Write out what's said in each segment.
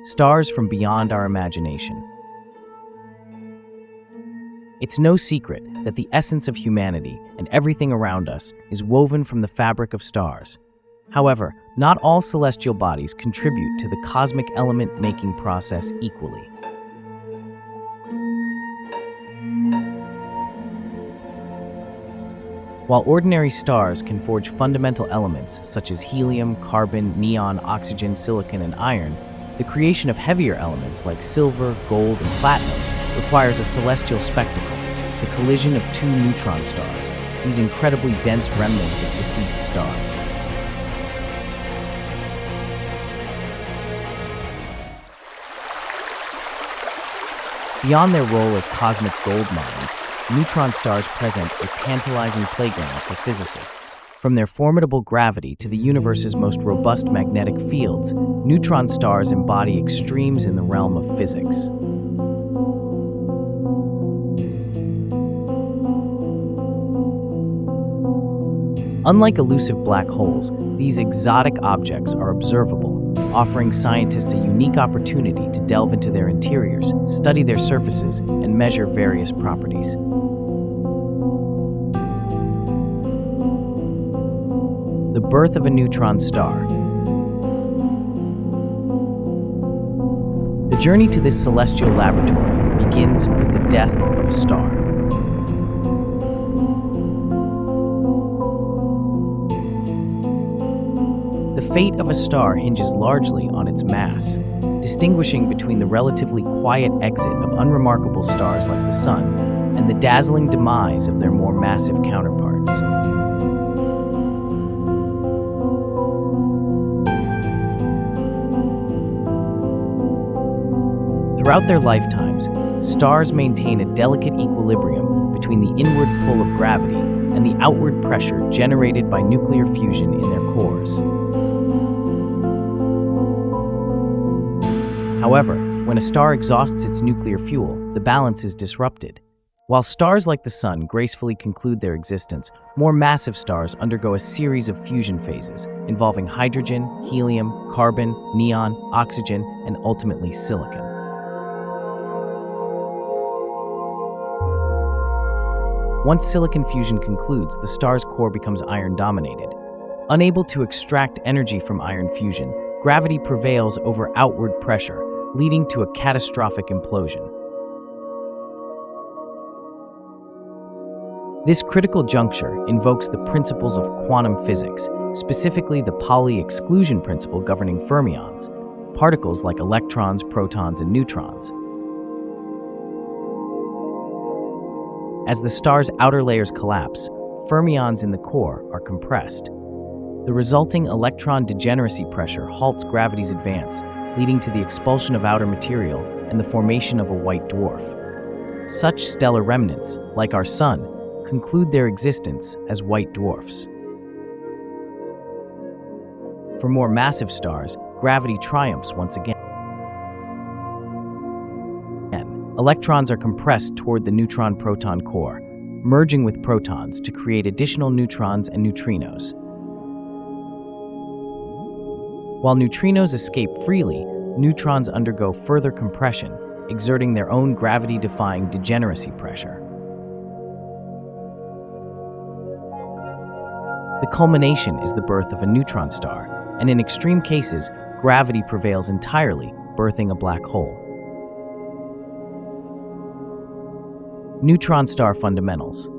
stars from beyond our imagination. It's no secret that the essence of humanity and everything around us is woven from the fabric of stars. However, not all celestial bodies contribute to the cosmic element-making process equally. While ordinary stars can forge fundamental elements such as helium, carbon, neon, oxygen, silicon, and iron, the creation of heavier elements like silver, gold, and platinum requires a celestial spectacle, the collision of two neutron stars, these incredibly dense remnants of deceased stars. Beyond their role as cosmic gold mines, neutron stars present a tantalizing playground for physicists. From their formidable gravity to the universe's most robust magnetic fields, neutron stars embody extremes in the realm of physics. Unlike elusive black holes, these exotic objects are observable, offering scientists a unique opportunity to delve into their interiors, study their surfaces, and measure various properties. The birth of a neutron star. The journey to this celestial laboratory begins with the death of a star. The fate of a star hinges largely on its mass, distinguishing between the relatively quiet exit of unremarkable stars like the Sun and the dazzling demise of their more massive counterparts. Throughout their lifetimes, stars maintain a delicate equilibrium between the inward pull of gravity and the outward pressure generated by nuclear fusion in their cores. However, when a star exhausts its nuclear fuel, the balance is disrupted. While stars like the Sun gracefully conclude their existence, more massive stars undergo a series of fusion phases involving hydrogen, helium, carbon, neon, oxygen, and ultimately silicon. Once silicon fusion concludes, the star's core becomes iron-dominated. Unable to extract energy from iron fusion, gravity prevails over outward pressure, leading to a catastrophic implosion. This critical juncture invokes the principles of quantum physics, specifically the Pauli exclusion principle governing fermions, particles like electrons, protons, and neutrons. As the star's outer layers collapse, fermions in the core are compressed. The resulting electron degeneracy pressure halts gravity's advance, leading to the expulsion of outer material and the formation of a white dwarf. Such stellar remnants, like our Sun, conclude their existence as white dwarfs. For more massive stars, gravity triumphs once again. Electrons are compressed toward the neutron-proton core, merging with protons to create additional neutrons and neutrinos. While neutrinos escape freely, neutrons undergo further compression, exerting their own gravity-defying degeneracy pressure. The culmination is the birth of a neutron star, and in extreme cases, gravity prevails entirely, birthing a black hole. Neutron star fundamentals.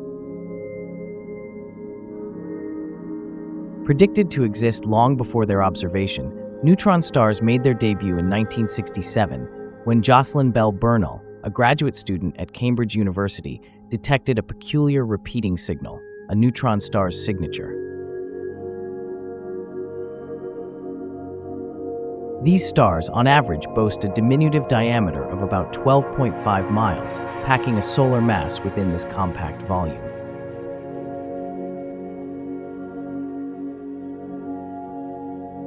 Predicted to exist long before their observation, neutron stars made their debut in 1967 when Jocelyn Bell Burnell, a graduate student at Cambridge University, detected a peculiar repeating signal, a neutron star's signature. These stars, on average, boast a diminutive diameter of about 12.5 miles, packing a solar mass within this compact volume.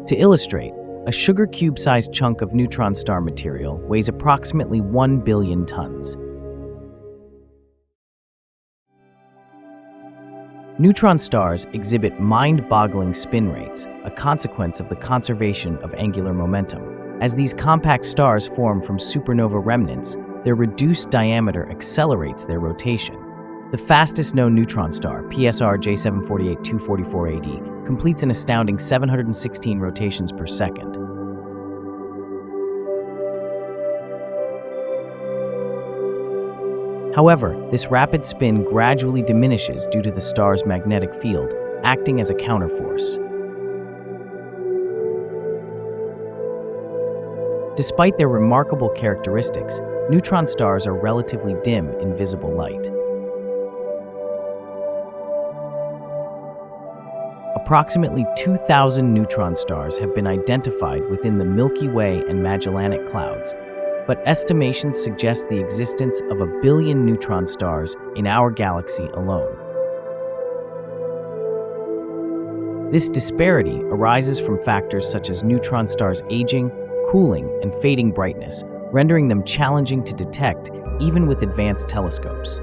To illustrate, a sugar cube-sized chunk of neutron star material weighs approximately 1 billion tons. Neutron stars exhibit mind-boggling spin rates, a consequence of the conservation of angular momentum. As these compact stars form from supernova remnants, their reduced diameter accelerates their rotation. The fastest known neutron star, PSR J748244 AD, completes an astounding 716 rotations per second. However, this rapid spin gradually diminishes due to the star's magnetic field, acting as a counterforce. Despite their remarkable characteristics, neutron stars are relatively dim in visible light. Approximately 2,000 neutron stars have been identified within the Milky Way and Magellanic Clouds, but estimations suggest the existence of 1 billion neutron stars in our galaxy alone. This disparity arises from factors such as neutron stars' aging, cooling, and fading brightness, rendering them challenging to detect even with advanced telescopes.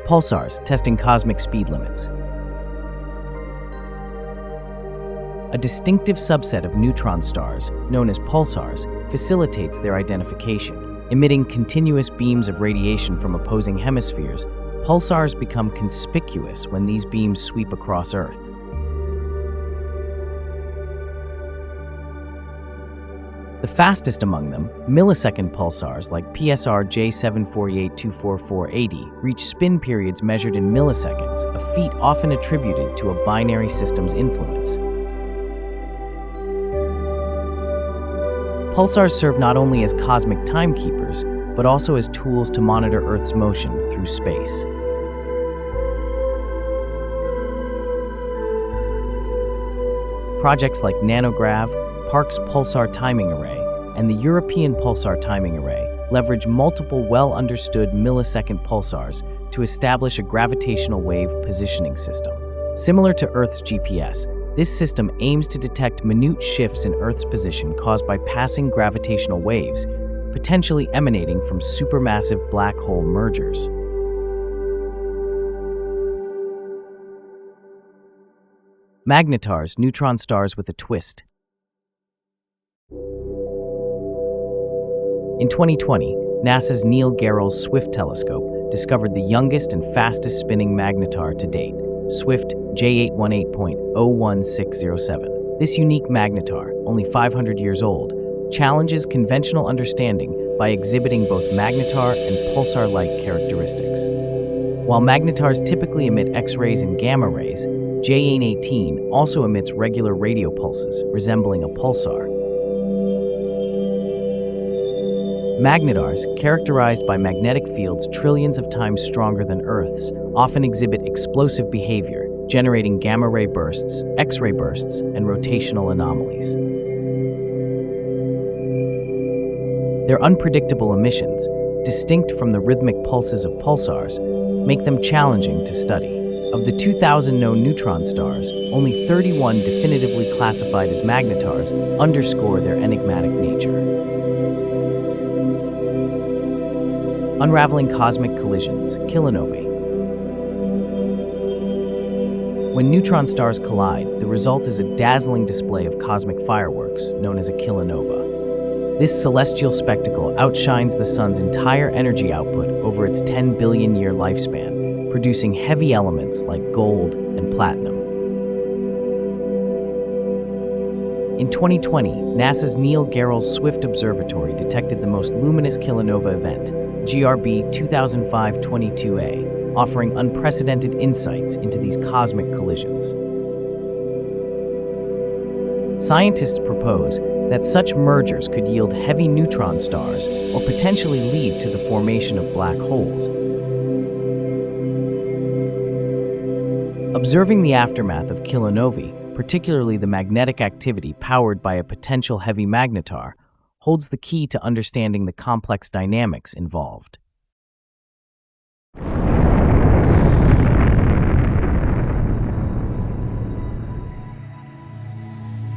Pulsars testing cosmic speed limits. A distinctive subset of neutron stars, known as pulsars, facilitates their identification. Emitting continuous beams of radiation from opposing hemispheres, pulsars become conspicuous when these beams sweep across Earth. The fastest among them, millisecond pulsars like PSR J748244 AD, reach spin periods measured in milliseconds, a feat often attributed to a binary system's influence. Pulsars serve not only as cosmic timekeepers, but also as tools to monitor Earth's motion through space. Projects like Nanograv, Parkes Pulsar Timing Array, and the European Pulsar Timing Array leverage multiple well-understood millisecond pulsars to establish a gravitational wave positioning system. Similar to Earth's GPS, this system aims to detect minute shifts in Earth's position caused by passing gravitational waves, potentially emanating from supermassive black hole mergers. Magnetars, neutron stars with a twist. In 2020, NASA's Neil Gehrels Swift telescope discovered the youngest and fastest spinning magnetar to date, Swift J818.01607. This unique magnetar, only 500 years old, challenges conventional understanding by exhibiting both magnetar and pulsar-like characteristics. While magnetars typically emit X-rays and gamma rays, J818 also emits regular radio pulses, resembling a pulsar. Magnetars, characterized by magnetic fields trillions of times stronger than Earth's, often exhibit explosive behavior, generating gamma-ray bursts, X-ray bursts, and rotational anomalies. Their unpredictable emissions, distinct from the rhythmic pulses of pulsars, make them challenging to study. Of the 2,000 known neutron stars, only 31 definitively classified as magnetars underscore their enigmatic nature. Unraveling cosmic collisions, Kilonovae. When neutron stars collide, the result is a dazzling display of cosmic fireworks, known as a kilonova. This celestial spectacle outshines the sun's entire energy output over its 10 billion year lifespan, producing heavy elements like gold and platinum. In 2020, NASA's Neil Gehrels Swift Observatory detected the most luminous kilonova event, GRB 2005-22A, offering unprecedented insights into these cosmic collisions. Scientists propose that such mergers could yield heavy neutron stars or potentially lead to the formation of black holes. Observing the aftermath of kilonovae, particularly the magnetic activity powered by a potential heavy magnetar, holds the key to understanding the complex dynamics involved.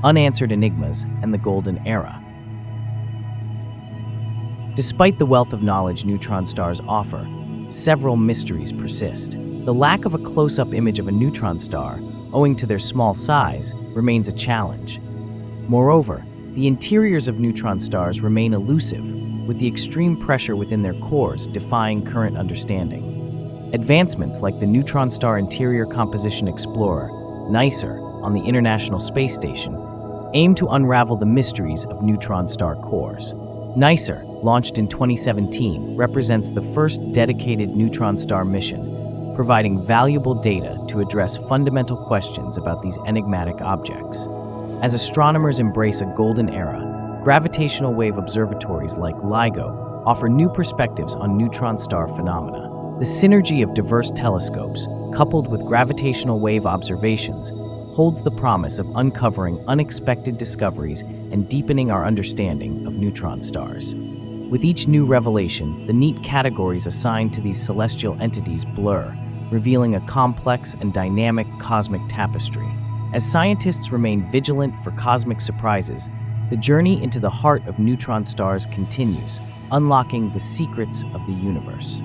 Unanswered enigmas and the golden era. Despite the wealth of knowledge neutron stars offer, several mysteries persist. The lack of a close-up image of a neutron star, owing to their small size, remains a challenge. Moreover, the interiors of neutron stars remain elusive, with the extreme pressure within their cores defying current understanding. Advancements like the Neutron Star Interior Composition Explorer, NICER, on the International Space Station, aim to unravel the mysteries of neutron star cores. NICER, launched in 2017, represents the first dedicated neutron star mission, providing valuable data to address fundamental questions about these enigmatic objects. As astronomers embrace a golden era, gravitational wave observatories like LIGO offer new perspectives on neutron star phenomena. The synergy of diverse telescopes, coupled with gravitational wave observations, holds the promise of uncovering unexpected discoveries and deepening our understanding of neutron stars. With each new revelation, the neat categories assigned to these celestial entities blur, revealing a complex and dynamic cosmic tapestry. As scientists remain vigilant for cosmic surprises, the journey into the heart of neutron stars continues, unlocking the secrets of the universe.